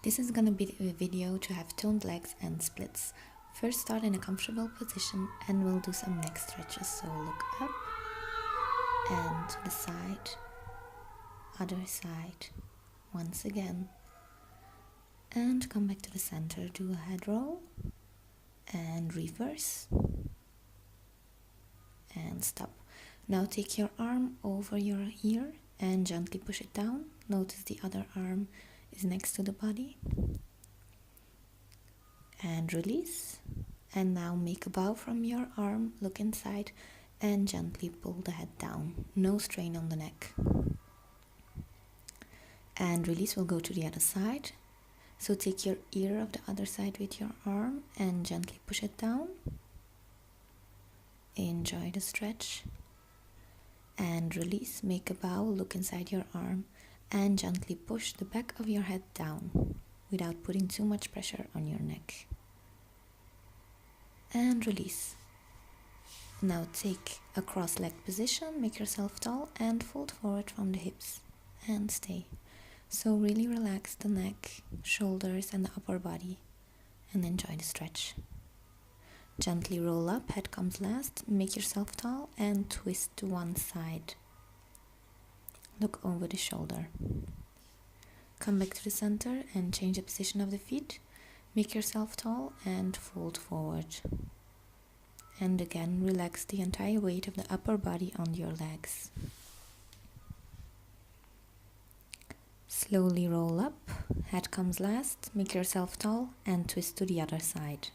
This is gonna be a video to have toned legs and splits. First, start in a comfortable position and we'll do some neck stretches. So look up and to the side, other side, once again, and come back to the center. Do a head roll and reverse and stop. Now take your arm over your ear and gently push it down. Notice the other arm is next to the body and release. And now make a bow from your arm, look inside and gently pull the head down. No strain on the neck. And release. Will go to the other side. So take your ear of the other side with your arm and gently push it down. Enjoy the stretch. And release. Make a bow, look inside your arm and gently push the back of your head down without putting too much pressure on your neck. And release. Now take a cross-legged position, make yourself tall and fold forward from the hips and stay. So really relax the neck, shoulders and the upper body and enjoy the stretch. Gently roll up, head comes last, make yourself tall and twist to one side. Look over the shoulder. Come back to the center and change the position of the feet. Make yourself tall and fold forward. And again, relax the entire weight of the upper body on your legs. Slowly roll up, head comes last, make yourself tall and twist to the other side.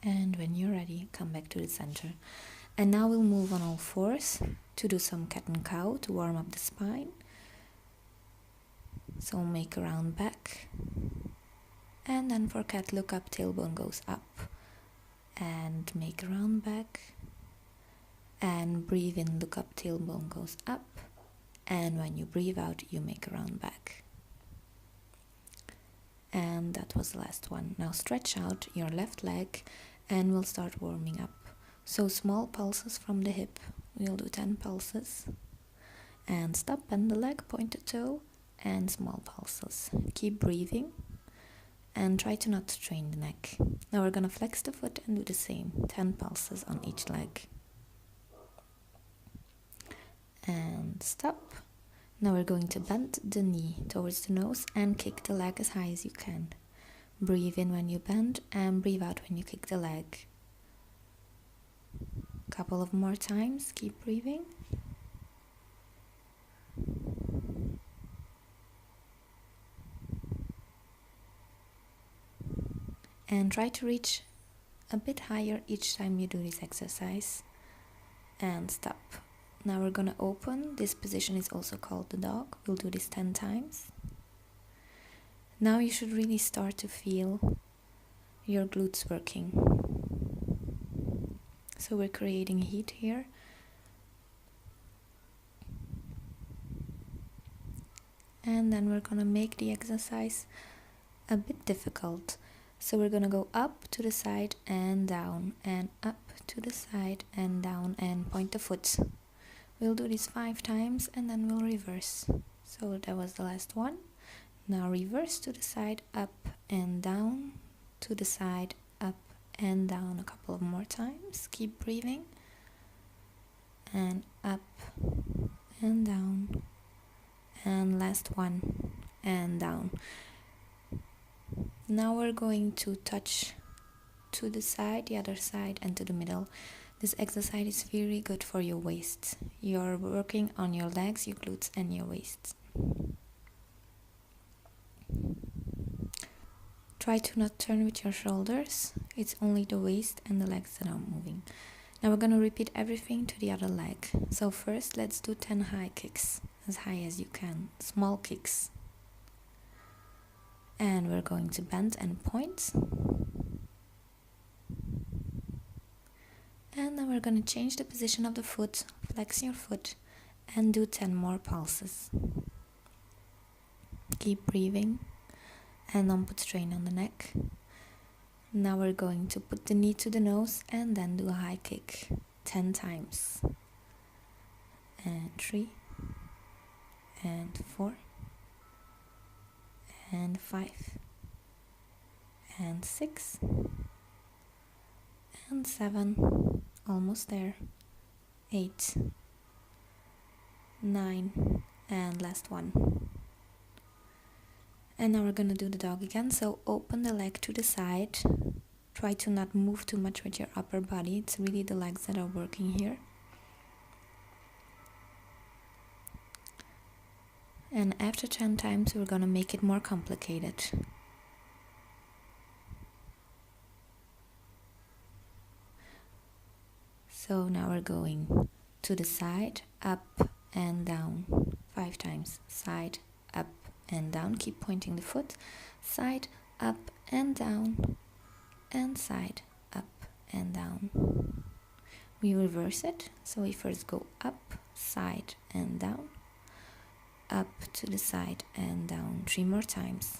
And when you're ready, come back to the center. And now we'll move on all fours to do some cat and cow to warm up the spine. So make a round back. And then for cat, look up, tailbone goes up. And make a round back. And breathe in, look up, tailbone goes up. And when you breathe out, you make a round back. And that was the last one. Now stretch out your left leg and we'll start warming up. So small pulses from the hip. We'll do 10 pulses. And stop, bend the leg, point the toe, and small pulses. Keep breathing and try to not strain the neck. Now we're gonna flex the foot and do the same. 10 pulses on each leg. And stop. Now we're going to bend the knee towards the nose and kick the leg as high as you can. Breathe in when you bend and breathe out when you kick the leg. Couple of more times, keep breathing. And try to reach a bit higher each time you do this exercise. And stop. Now we're gonna open. This position is also called the dog. We'll do this 10 times. Now you should really start to feel your glutes working. So we're creating heat here. And then we're gonna make the exercise a bit difficult. So we're gonna go up to the side and down, and up to the side and down, and point the foot. We'll do this 5 times and then we'll reverse. So that was the last one. Now reverse to the side, up and down, to the side, up and down a couple of more times. Keep breathing. And up and down. And last one and down. Now we're going to touch to the side, the other side and to the middle. This exercise is very good for your waist. You're working on your legs, your glutes and your waist. Try to not turn with your shoulders. It's only the waist and the legs that are moving. Now we're going to repeat everything to the other leg. So first let's do 10 high kicks, as high as you can. Small kicks. And we're going to bend and point. And then we're going to change the position of the foot, flex your foot, and do 10 more pulses. Keep breathing and don't put strain on the neck. Now we're going to put the knee to the nose and then do a high kick. 10 times. And 3, and 4, and 5, and 6, and 7, almost there, 8, 9, and last one. And now we're gonna do the dog again. So open the leg to the side. Try to not move too much with your upper body. It's really the legs that are working here. And after 10 times, we're gonna make it more complicated. So now we're going to the side, up and down, 5 times. Side, up and down. Keep pointing the foot. Side, up and down, and side, up and down. We reverse it. So we first go up, side and down, up to the side and down 3 more times.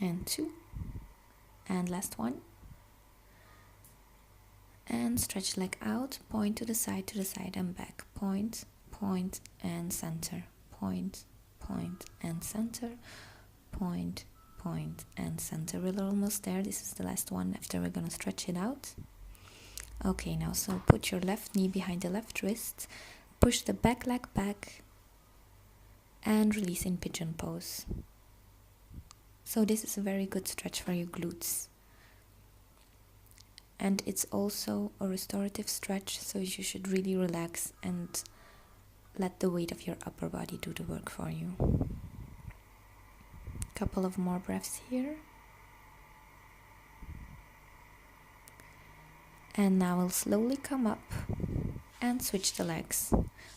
And 2. And last one. And stretch leg out, point to the side and back. Point, point and center. Point, point and center. Point, point and center. We're almost there. This is the last one. After we're gonna stretch it out. Okay, now so put your left knee behind the left wrist. Push the back leg back and release in pigeon pose. So this is a very good stretch for your glutes. And it's also a restorative stretch, so you should really relax and let the weight of your upper body do the work for you. Couple of more breaths here. And now we'll slowly come up and switch the legs.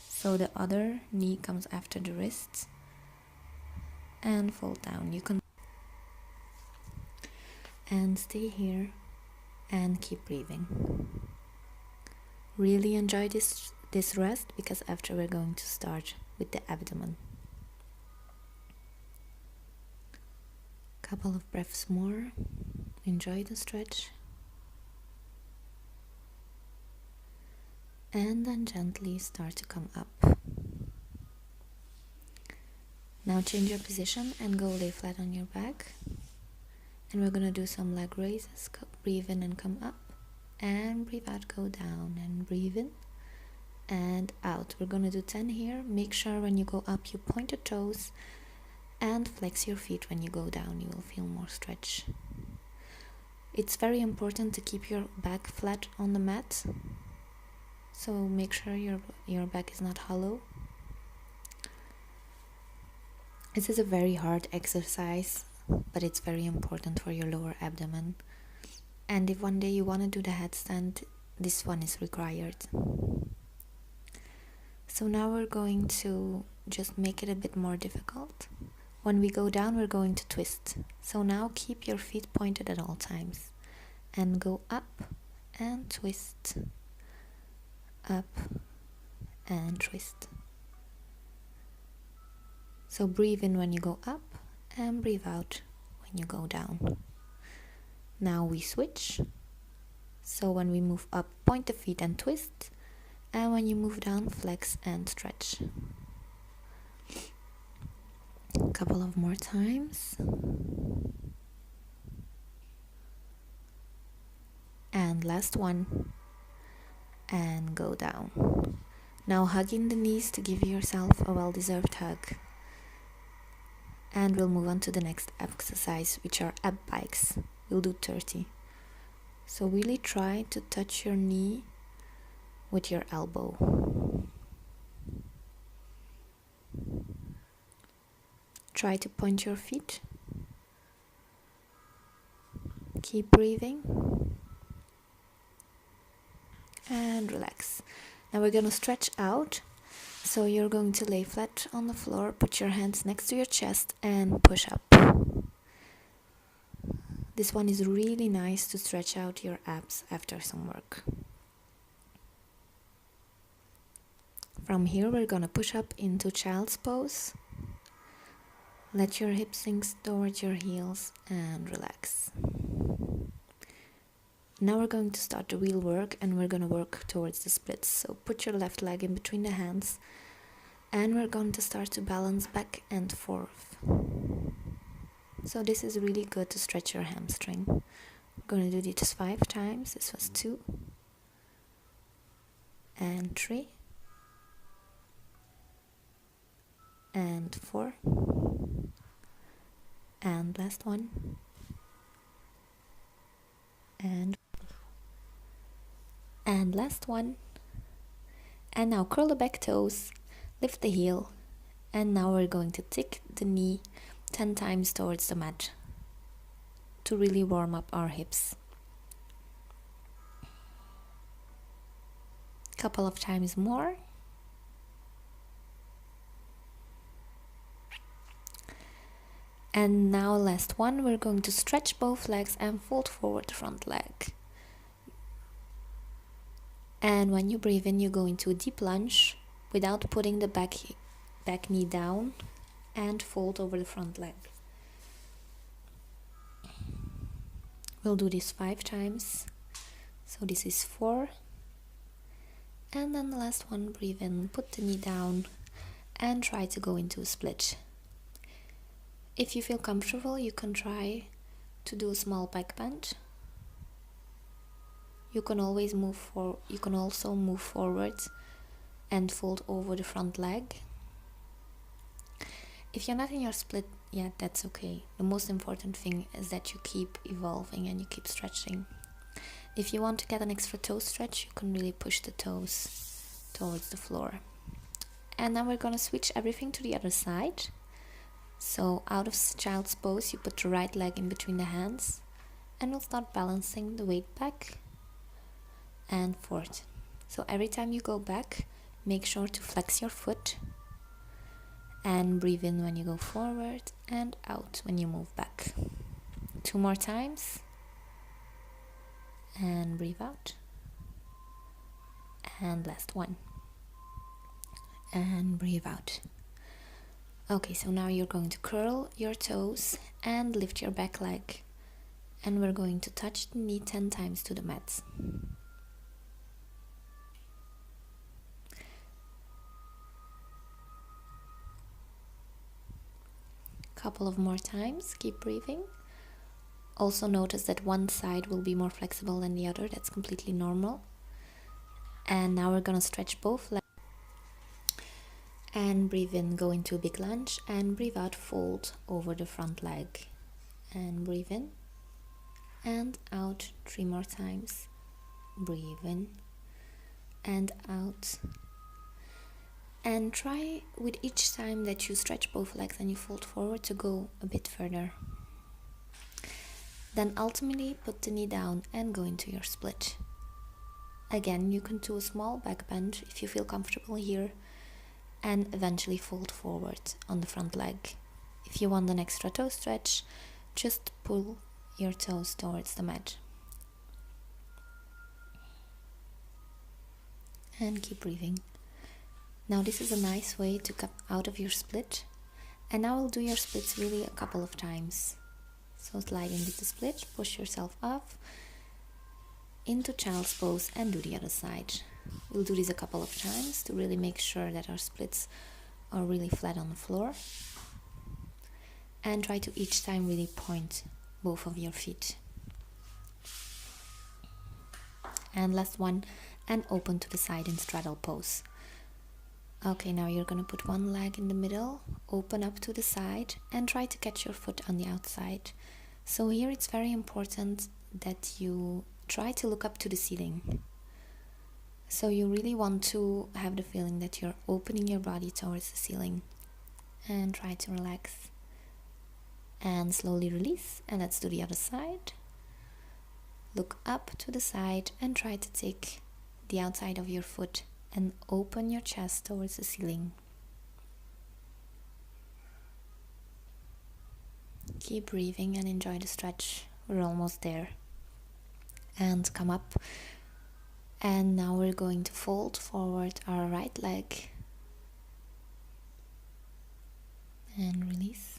So the other knee comes after the wrist and fold down. You can and stay here and keep breathing. Really enjoy this rest, because after we're going to start with the abdomen. Couple of breaths more. Enjoy the stretch. And then gently start to come up. Now change your position and go lay flat on your back. And we're gonna do some leg raises. Breathe in and come up, and breathe out, go down, and breathe in and out. We're gonna do 10 here. Make sure when you go up you point your toes and flex your feet. When you go down you will feel more stretch. It's very important to keep your back flat on the mat, so make sure your back is not hollow. This is a very hard exercise, but it's very important for your lower abdomen. And if one day you want to do the headstand, this one is required. So now we're going to just make it a bit more difficult. When we go down, we're going to twist. So now keep your feet pointed at all times and go up and twist, up and twist. So breathe in when you go up and breathe out when you go down. Now we switch. So when we move up, point the feet and twist, and when you move down, flex and stretch. A couple of more times. And last one. And go down. Now hugging the knees to give yourself a well-deserved hug. And we'll move on to the next exercise, which are ab bikes. We'll do 30. So really try to touch your knee with your elbow. Try to point your feet. Keep breathing. And relax. Now we're going to stretch out. So you're going to lay flat on the floor, put your hands next to your chest and push up. This one is really nice to stretch out your abs after some work. From here we're gonna push up into child's pose. Let your hips sink towards your heels and relax. Now we're going to start the real work, and we're going to work towards the splits. So put your left leg in between the hands, and we're going to start to balance back and forth. So this is really good to stretch your hamstring. We're going to do this 5 times. This was 2 and 3 and 4 and last one and last one. And now curl the back toes, lift the heel, and now we're going to tick the knee 10 times towards the mat to really warm up our hips. Couple of times more. And now last one, we're going to stretch both legs and fold forward the front leg. And when you breathe in, you go into a deep lunge without putting the back knee down, and fold over the front leg. We'll do this 5 times. So this is 4. And then the last one, breathe in, put the knee down, and try to go into a split. If you feel comfortable, you can try to do a small back bend. You can always you can also move forward and fold over the front leg. If you're not in your split yet, that's okay. The most important thing is that you keep evolving and you keep stretching. If you want to get an extra toe stretch, you can really push the toes towards the floor. And now we're going to switch everything to the other side. So out of child's pose, you put the right leg in between the hands, and we'll start balancing the weight back and forth. So every time you go back, make sure to flex your foot and breathe in when you go forward and out when you move back. 2 more times, and breathe out, and last one, and breathe out. Okay, so now you're going to curl your toes and lift your back leg, and we're going to touch the knee 10 times to the mat. Couple of more times, keep breathing. Also notice that one side will be more flexible than the other, that's completely normal. And now we're gonna stretch both legs. And breathe in, go into a big lunge, and breathe out, fold over the front leg. And breathe in and out 3 more times. Breathe in and out. And try with each time that you stretch both legs and you fold forward to go a bit further. Then ultimately put the knee down and go into your split. Again, you can do a small back bend if you feel comfortable here, and eventually fold forward on the front leg. If you want an extra toe stretch, just pull your toes towards the mat. And keep breathing. Now this is a nice way to come out of your split, and now we'll do your splits really a couple of times. So slide into the split, push yourself up into child's pose, and do the other side. We'll do this a couple of times to really make sure that our splits are really flat on the floor, and try to each time really point both of your feet. And last one, and open to the side in straddle pose. Okay, now you're going to put one leg in the middle, open up to the side, and try to catch your foot on the outside. So here it's very important that you try to look up to the ceiling. So you really want to have the feeling that you're opening your body towards the ceiling. And try to relax. And slowly release, and let's do the other side. Look up to the side and try to take the outside of your foot and open your chest towards the ceiling. Keep breathing and enjoy the stretch. We're almost there. And come up. And now we're going to fold forward our right leg. And release.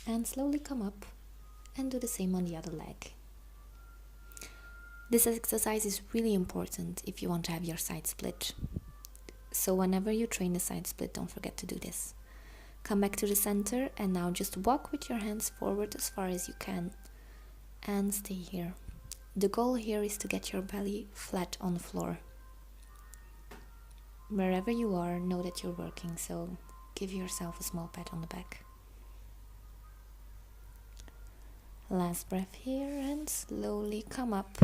and slowly come up and do the same on the other leg. This exercise is really important if you want to have your side split. So whenever you train the side split, don't forget to do this. Come back to the center and now just walk with your hands forward as far as you can and stay here. The goal here is to get your belly flat on the floor. Wherever you are, know that you're working, so give yourself a small pat on the back. Last breath here and slowly come up.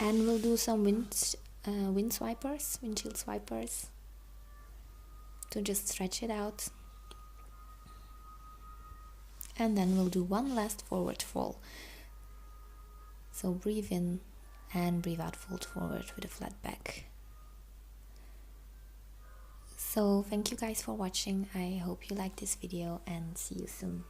And we'll do some windshield swipers to just stretch it out. And then we'll do one last forward fold. So breathe in and breathe out, fold forward with a flat back. So thank you guys for watching. I hope you liked this video and see you soon.